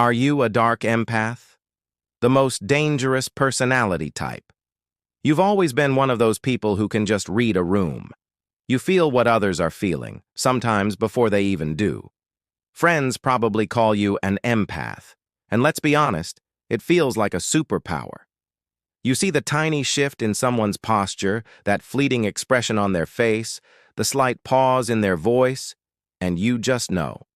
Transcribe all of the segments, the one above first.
Are you a dark empath? The most dangerous personality type. You've always been one of those people who can just read a room. You feel what others are feeling, sometimes before they even do. Friends probably call you an empath, and let's be honest, it feels like a superpower. You see the tiny shift in someone's posture, that fleeting expression on their face, the slight pause in their voice, and you just know.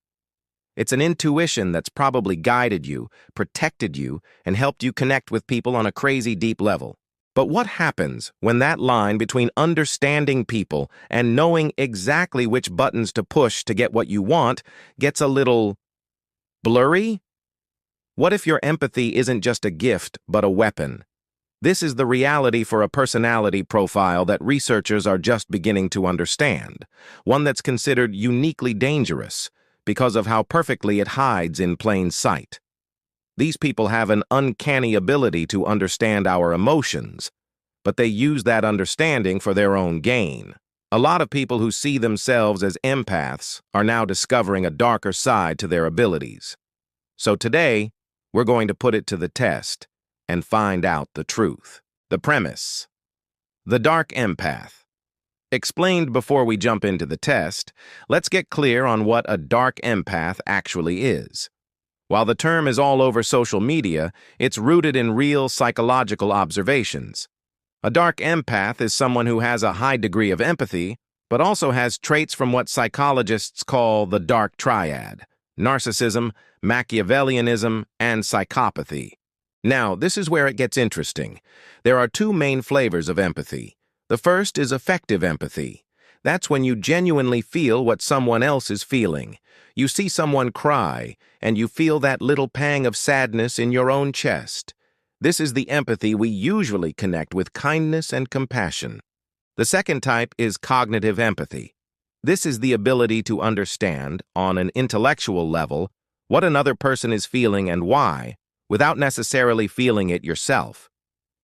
It's an intuition that's probably guided you, protected you, and helped you connect with people on a crazy deep level. But what happens when that line between understanding people and knowing exactly which buttons to push to get what you want gets a little blurry? What if your empathy isn't just a gift, but a weapon? This is the reality for a personality profile that researchers are just beginning to understand, one that's considered uniquely dangerous because of how perfectly it hides in plain sight. These people have an uncanny ability to understand our emotions, but they use that understanding for their own gain. A lot of people who see themselves as empaths are now discovering a darker side to their abilities. So today, we're going to put it to the test and find out the truth. The premise: the dark empath. Explained before we jump into the test, let's get clear on what a dark empath actually is. While the term is all over social media, it's rooted in real psychological observations. A dark empath is someone who has a high degree of empathy, but also has traits from what psychologists call the dark triad: narcissism, Machiavellianism, and psychopathy. Now, this is where it gets interesting. There are two main flavors of empathy. The first is affective empathy. That's when you genuinely feel what someone else is feeling. You see someone cry, and you feel that little pang of sadness in your own chest. This is the empathy we usually connect with kindness and compassion. The second type is cognitive empathy. This is the ability to understand, on an intellectual level, what another person is feeling and why, without necessarily feeling it yourself.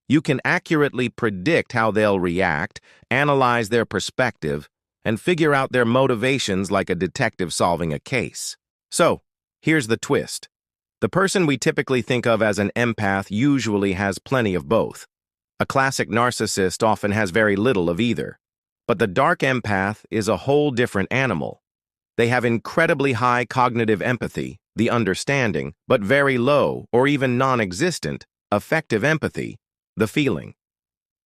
You can accurately predict how they'll react, analyze their perspective, and figure out their motivations like a detective solving a case. So, here's the twist. The person we typically think of as an empath usually has plenty of both. A classic narcissist often has very little of either. But the dark empath is a whole different animal. They have incredibly high cognitive empathy, the understanding, but very low, or even non-existent, affective empathy, the feeling.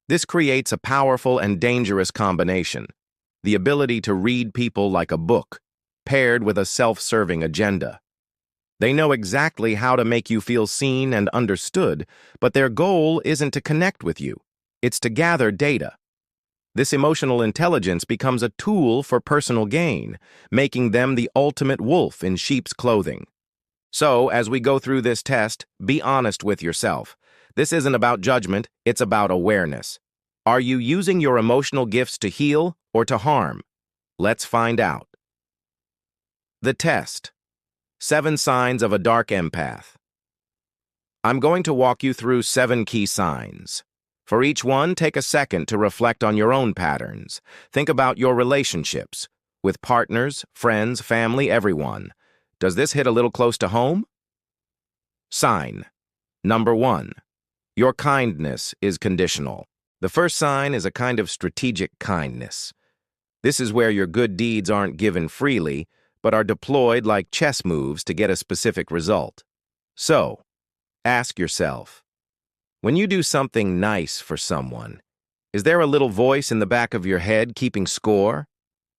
This creates a powerful and dangerous combination: the ability to read people like a book, paired with a self-serving agenda. They know exactly how to make you feel seen and understood, but their goal isn't to connect with you. It's to gather data. This emotional intelligence becomes a tool for personal gain, making them the ultimate wolf in sheep's clothing. So, as we go through this test, be honest with yourself. This isn't about judgment, it's about awareness. Are you using your emotional gifts to heal or to harm? Let's find out. The test: 7 signs of a dark empath. I'm going to walk you through 7 key signs. For each one, take a second to reflect on your own patterns. Think about your relationships with partners, friends, family, everyone. Does this hit a little close to home? Sign number 1. Your kindness is conditional. The first sign is a kind of strategic kindness. This is where your good deeds aren't given freely, but are deployed like chess moves to get a specific result. So, ask yourself, when you do something nice for someone, is there a little voice in the back of your head keeping score?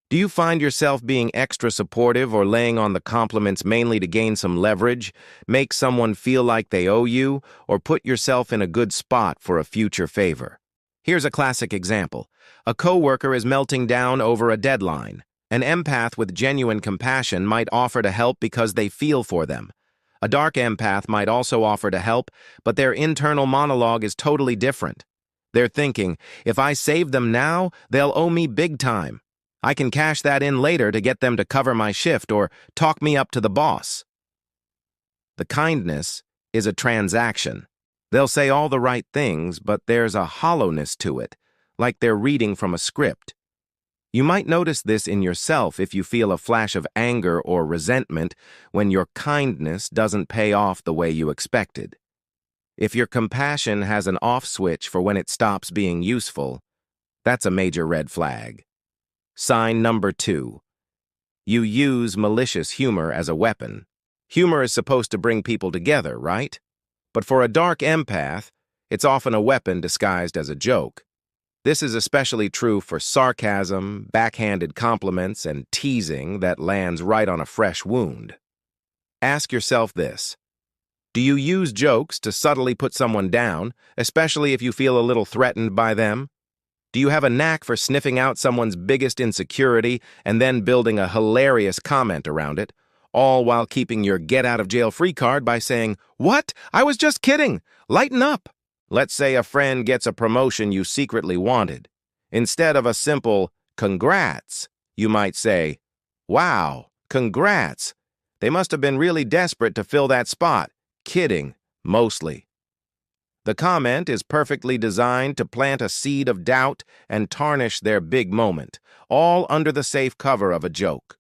Do you find yourself being extra supportive or laying on the compliments mainly to gain some leverage, make someone feel like they owe you, or put yourself in a good spot for a future favor? Here's a classic example. A coworker is melting down over a deadline. An empath with genuine compassion might offer to help because they feel for them. A dark empath might also offer to help, but their internal monologue is totally different. They're thinking, if I save them now, they'll owe me big time. I can cash that in later to get them to cover my shift or talk me up to the boss. The kindness is a transaction. They'll say all the right things, but there's a hollowness to it, like they're reading from a script. You might notice this in yourself if you feel a flash of anger or resentment when your kindness doesn't pay off the way you expected. If your compassion has an off switch for when it stops being useful, that's a major red flag. Sign number 2. You use malicious humor as a weapon. Humor is supposed to bring people together, right? But for a dark empath, it's often a weapon disguised as a joke. This is especially true for sarcasm, backhanded compliments, and teasing that lands right on a fresh wound. Ask yourself this. Do you use jokes to subtly put someone down, especially if you feel a little threatened by them? Do you have a knack for sniffing out someone's biggest insecurity and then building a hilarious comment around it, all while keeping your get-out-of-jail-free card by saying, "What? I was just kidding! Lighten up!" Let's say a friend gets a promotion you secretly wanted. Instead of a simple, "Congrats," you might say, "Wow, congrats. They must have been really desperate to fill that spot. Kidding, mostly." The comment is perfectly designed to plant a seed of doubt and tarnish their big moment, all under the safe cover of a joke.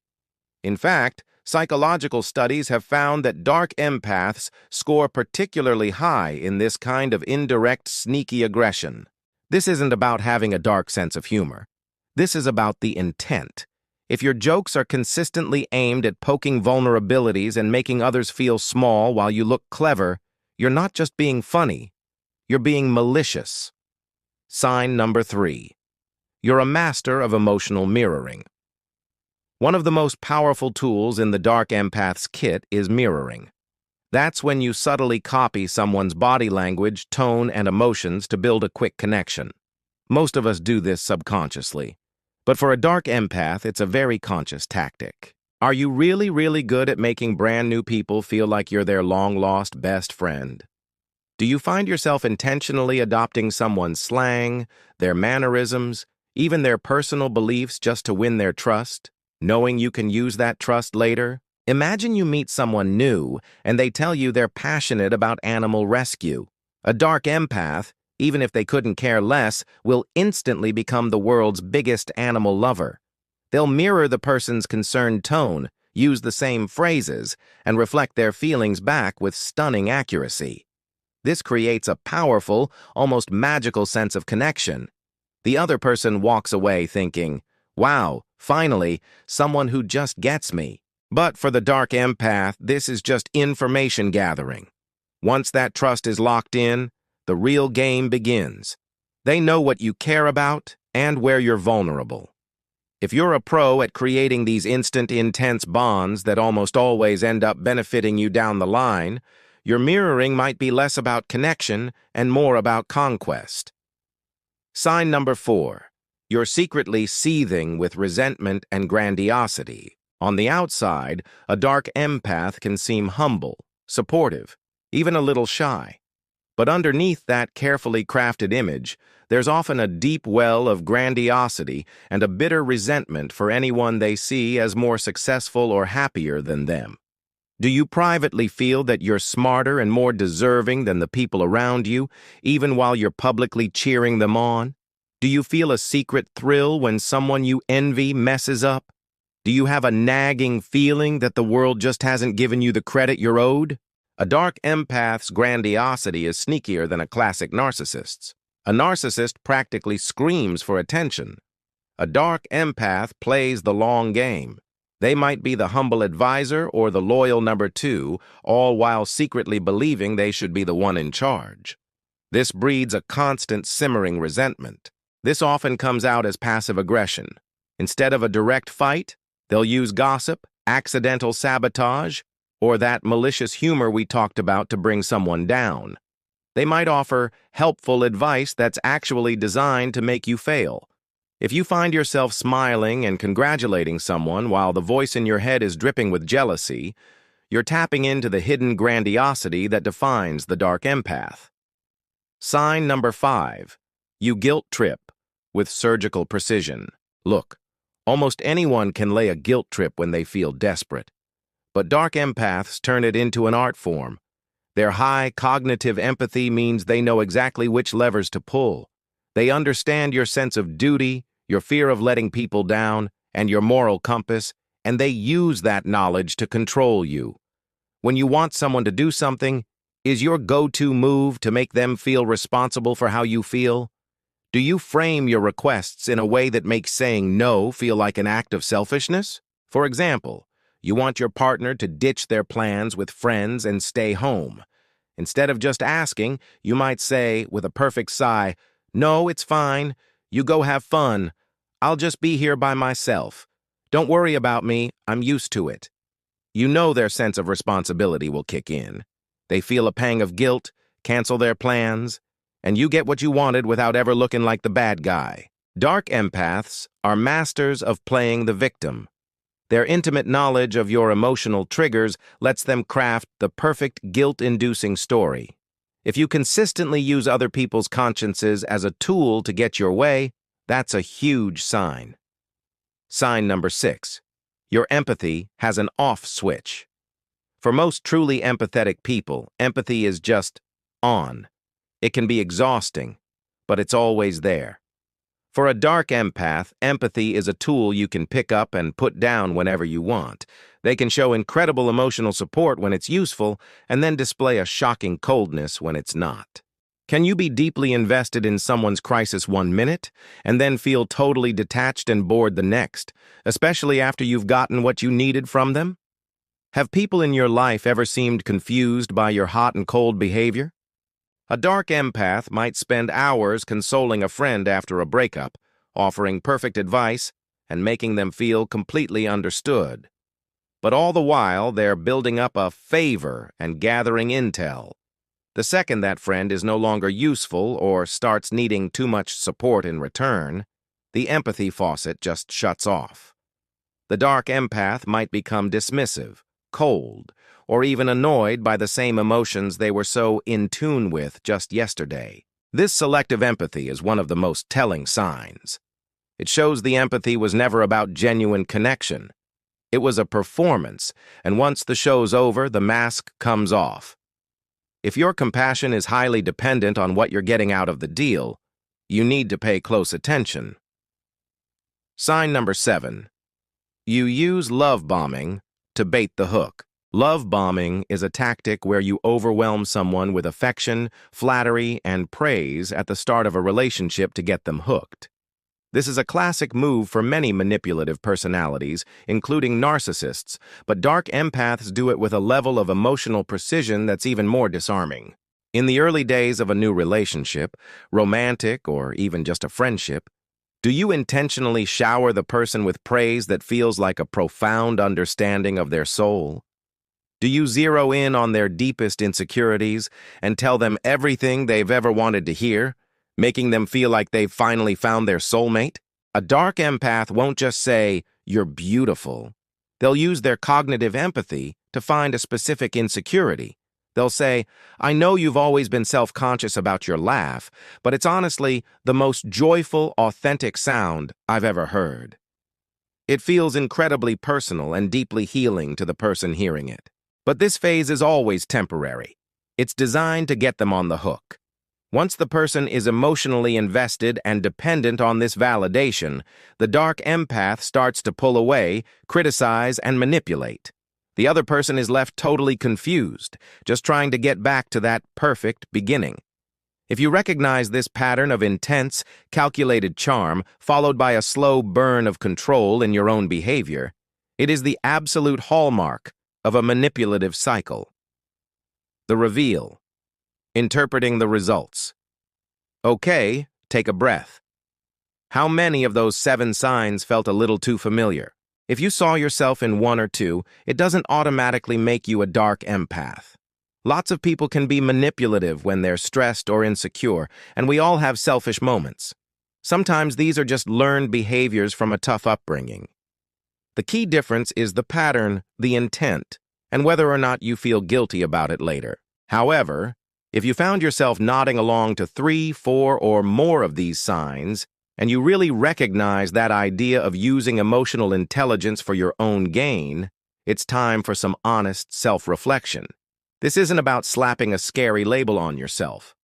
In fact, psychological studies have found that dark empaths score particularly high in this kind of indirect, sneaky aggression. This isn't about having a dark sense of humor. This is about the intent. If your jokes are consistently aimed at poking vulnerabilities and making others feel small while you look clever, you're not just being funny, you're being malicious. Sign number 3. You're a master of emotional mirroring. One of the most powerful tools in the dark empath's kit is mirroring. That's when you subtly copy someone's body language, tone, and emotions to build a quick connection. Most of us do this subconsciously, but for a dark empath, it's a very conscious tactic. Are you really, really good at making brand new people feel like you're their long-lost best friend? Do you find yourself intentionally adopting someone's slang, their mannerisms, even their personal beliefs just to win their trust, knowing you can use that trust later? Imagine you meet someone new and they tell you they're passionate about animal rescue. A dark empath, even if they couldn't care less, will instantly become the world's biggest animal lover. They'll mirror the person's concerned tone, use the same phrases, and reflect their feelings back with stunning accuracy. This creates a powerful, almost magical sense of connection. The other person walks away thinking, "Wow, finally, someone who just gets me." But for the dark empath, this is just information gathering. Once that trust is locked in, the real game begins. They know what you care about and where you're vulnerable. If you're a pro at creating these instant, intense bonds that almost always end up benefiting you down the line, your mirroring might be less about connection and more about conquest. Sign number 4. You're secretly seething with resentment and grandiosity. On the outside, a dark empath can seem humble, supportive, even a little shy. But underneath that carefully crafted image, there's often a deep well of grandiosity and a bitter resentment for anyone they see as more successful or happier than them. Do you privately feel that you're smarter and more deserving than the people around you, even while you're publicly cheering them on? Do you feel a secret thrill when someone you envy messes up? Do you have a nagging feeling that the world just hasn't given you the credit you're owed? A dark empath's grandiosity is sneakier than a classic narcissist's. A narcissist practically screams for attention. A dark empath plays the long game. They might be the humble advisor or the loyal number 2, all while secretly believing they should be the one in charge. This breeds a constant simmering resentment. This often comes out as passive aggression. Instead of a direct fight, they'll use gossip, accidental sabotage, or that malicious humor we talked about to bring someone down. They might offer helpful advice that's actually designed to make you fail. If you find yourself smiling and congratulating someone while the voice in your head is dripping with jealousy, you're tapping into the hidden grandiosity that defines the dark empath. Sign number 5. You guilt trip with surgical precision. Look, almost anyone can lay a guilt trip when they feel desperate. But dark empaths turn it into an art form. Their high cognitive empathy means they know exactly which levers to pull. They understand your sense of duty, your fear of letting people down, and your moral compass, and they use that knowledge to control you. When you want someone to do something, is your go-to move to make them feel responsible for how you feel? Do you frame your requests in a way that makes saying no feel like an act of selfishness? For example, you want your partner to ditch their plans with friends and stay home. Instead of just asking, you might say, with a perfect sigh, "No, it's fine. You go have fun. I'll just be here by myself. Don't worry about me. I'm used to it." You know their sense of responsibility will kick in. They feel a pang of guilt, cancel their plans, and you get what you wanted without ever looking like the bad guy. Dark empaths are masters of playing the victim. Their intimate knowledge of your emotional triggers lets them craft the perfect guilt-inducing story. If you consistently use other people's consciences as a tool to get your way, that's a huge sign. Sign number 6. Your empathy has an off switch. For most truly empathetic people, empathy is just on. It can be exhausting, but it's always there. For a dark empath, empathy is a tool you can pick up and put down whenever you want. They can show incredible emotional support when it's useful, and then display a shocking coldness when it's not. Can you be deeply invested in someone's crisis 1 minute, and then feel totally detached and bored the next, especially after you've gotten what you needed from them? Have people in your life ever seemed confused by your hot and cold behavior? A dark empath might spend hours consoling a friend after a breakup, offering perfect advice and making them feel completely understood. But all the while, they're building up a favor and gathering intel. The second that friend is no longer useful or starts needing too much support in return, the empathy faucet just shuts off. The dark empath might become dismissive, cold, or even annoyed by the same emotions they were so in tune with just yesterday. This selective empathy is one of the most telling signs. It shows the empathy was never about genuine connection. It was a performance, and once the show's over, the mask comes off. If your compassion is highly dependent on what you're getting out of the deal, you need to pay close attention. Sign number 7. You use love bombing to bait the hook. Love bombing is a tactic where you overwhelm someone with affection, flattery, and praise at the start of a relationship to get them hooked. This is a classic move for many manipulative personalities, including narcissists, but dark empaths do it with a level of emotional precision that's even more disarming. In the early days of a new relationship, romantic or even just a friendship, do you intentionally shower the person with praise that feels like a profound understanding of their soul? Do you zero in on their deepest insecurities and tell them everything they've ever wanted to hear, making them feel like they've finally found their soulmate? A dark empath won't just say, "You're beautiful." They'll use their cognitive empathy to find a specific insecurity. They'll say, "I know you've always been self-conscious about your laugh, but it's honestly the most joyful, authentic sound I've ever heard." It feels incredibly personal and deeply healing to the person hearing it. But this phase is always temporary. It's designed to get them on the hook. Once the person is emotionally invested and dependent on this validation, the dark empath starts to pull away, criticize, and manipulate. The other person is left totally confused, just trying to get back to that perfect beginning. If you recognize this pattern of intense, calculated charm, followed by a slow burn of control in your own behavior, it is the absolute hallmark of a manipulative cycle. The reveal. Interpreting the results. Okay, take a breath. How many of those 7 signs felt a little too familiar? If you saw yourself in 1 or 2, it doesn't automatically make you a dark empath. Lots of people can be manipulative when they're stressed or insecure, and we all have selfish moments. Sometimes these are just learned behaviors from a tough upbringing. The key difference is the pattern, the intent, and whether or not you feel guilty about it later. However, if you found yourself nodding along to 3, 4, or more of these signs, and you really recognize that idea of using emotional intelligence for your own gain, it's time for some honest self-reflection. This isn't about slapping a scary label on yourself.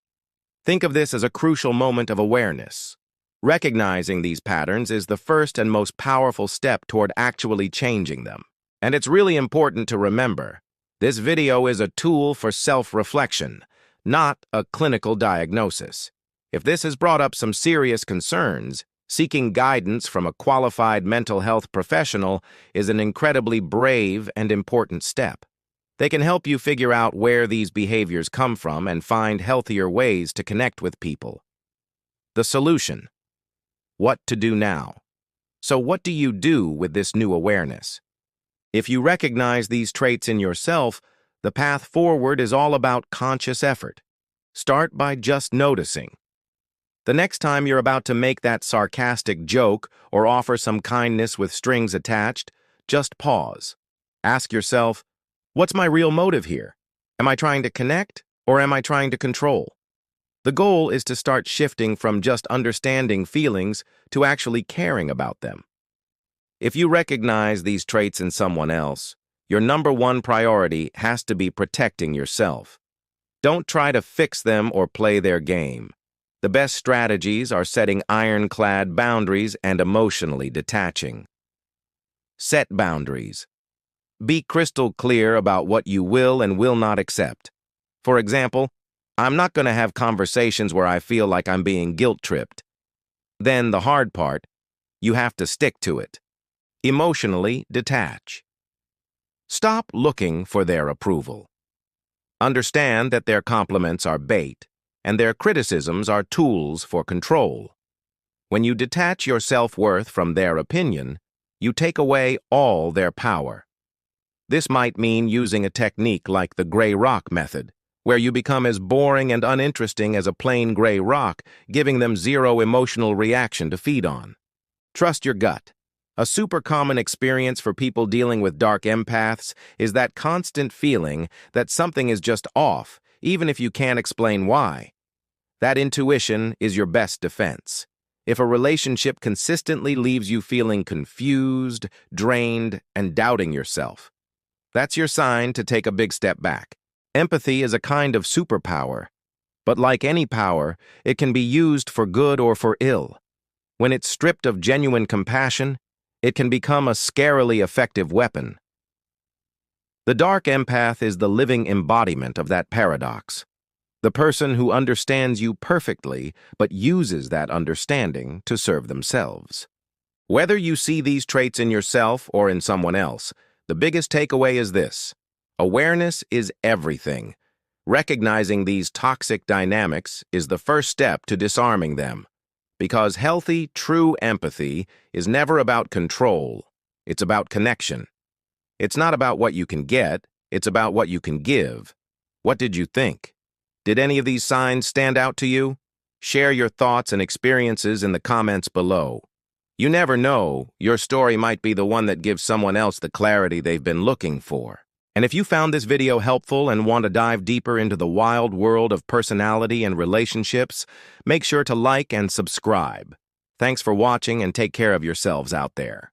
Think of this as a crucial moment of awareness. Recognizing these patterns is the first and most powerful step toward actually changing them. And it's really important to remember, this video is a tool for self-reflection, not a clinical diagnosis. If this has brought up some serious concerns, seeking guidance from a qualified mental health professional is an incredibly brave and important step. They can help you figure out where these behaviors come from and find healthier ways to connect with people. The solution. What to do now? So what do you do with this new awareness? If you recognize these traits in yourself, the path forward is all about conscious effort. Start by just noticing. The next time you're about to make that sarcastic joke or offer some kindness with strings attached, just pause. Ask yourself, what's my real motive here? Am I trying to connect or am I trying to control? The goal is to start shifting from just understanding feelings to actually caring about them. If you recognize these traits in someone else, your number one priority has to be protecting yourself. Don't try to fix them or play their game. The best strategies are setting ironclad boundaries and emotionally detaching. Set boundaries. Be crystal clear about what you will and will not accept. For example, I'm not going to have conversations where I feel like I'm being guilt-tripped. Then the hard part, you have to stick to it. Emotionally detach. Stop looking for their approval. Understand that their compliments are bait, and their criticisms are tools for control. When you detach your self-worth from their opinion, you take away all their power. This might mean using a technique like the gray rock method, where you become as boring and uninteresting as a plain gray rock, giving them zero emotional reaction to feed on. Trust your gut. A super common experience for people dealing with dark empaths is that constant feeling that something is just off, even if you can't explain why. That intuition is your best defense. If a relationship consistently leaves you feeling confused, drained, and doubting yourself, that's your sign to take a big step back. Empathy is a kind of superpower, but like any power, it can be used for good or for ill. When it's stripped of genuine compassion, it can become a scarily effective weapon. The dark empath is the living embodiment of that paradox. The person who understands you perfectly, but uses that understanding to serve themselves. Whether you see these traits in yourself or in someone else, the biggest takeaway is this. Awareness is everything. Recognizing these toxic dynamics is the first step to disarming them. Because healthy, true empathy is never about control. It's about connection. It's not about what you can get, it's about what you can give. What did you think? Did any of these signs stand out to you? Share your thoughts and experiences in the comments below. You never know, your story might be the one that gives someone else the clarity they've been looking for. And if you found this video helpful and want to dive deeper into the wild world of personality and relationships, make sure to like and subscribe. Thanks for watching and take care of yourselves out there.